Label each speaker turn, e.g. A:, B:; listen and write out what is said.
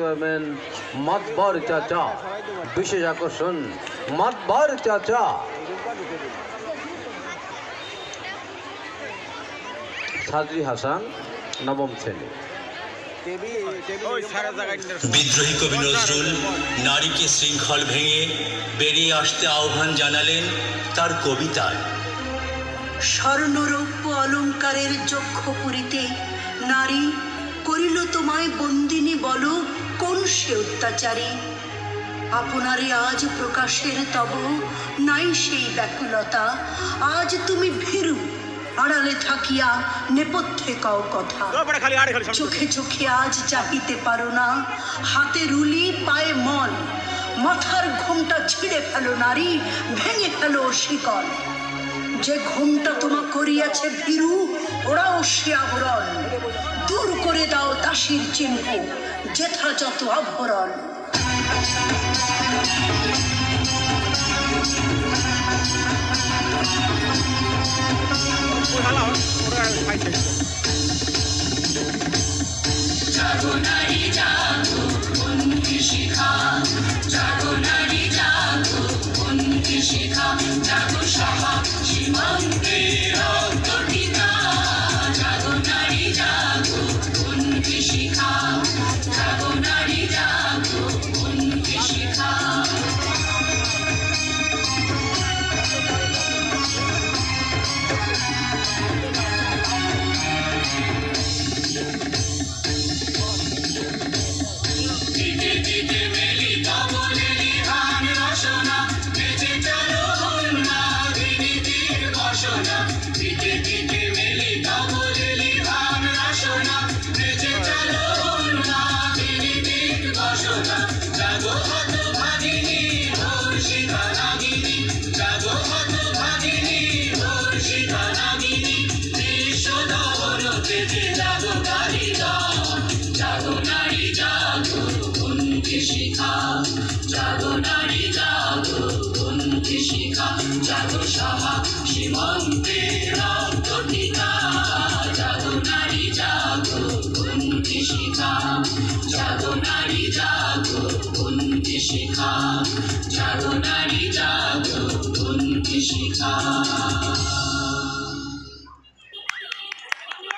A: দেখতে পাবেন মাতবার চাচা, বিশেষ আকর্ষণ মাতবার চাচা। সাদরি হাসান, নবম শ্রেণী।
B: বিদ্রোহী কবি নজরুল নারীকে শৃঙ্খল ভেঙে বেরিয়ে আসতে আহ্বান জানালেন তার কবিতায়।
C: স্বর্ণরৌপ্য অলঙ্কারের যক্ষপুরীতে নারী করিল তোমায় বন্দিনী, বলো কোন সে অত্যাচারী? আপনারে আজ প্রকাশের তব নাই সেই ব্যাকুলতা, আজ তুমি ভীরু আড়ালে থাকিয়া নেপথ্যে কও কথা। চোখে চোখে আজ চাহিতে পারো না, হাতে রুলি পায়ে মল, মাথার ঘোমটা ছিঁড়ে ফেলো নারী, ভেঙে ফেলো শিকল। যে ঘোমটা তোমা করিয়াছে ভীরু, ওরাও সে আবরণ, দূর করে দাও দাসীর চিহ্ন, যেথা যত আভরণ।
D: জাগো নারী জাগো, বন্ধু শিখা, জাগো নারী জাগো, বন্ধু শিখা, জাগো সাহা সীমান্তের অন্তর্হিতা, জাগো নারী জাগো, বন্ধু শিখা, জাগো নারী জাগো, বন্ধু শিখা। জাগো নারী জাগো, বন্ধু শিখা, জাগো সাহা সীমান্তের অন্তর্হিতা, জাগো নারী জাগো, বন্ধু শিখা, জাগো নারী জাগো, বন্ধু শিখা, জাগো নারী জাগো, বন্ধু শিখা।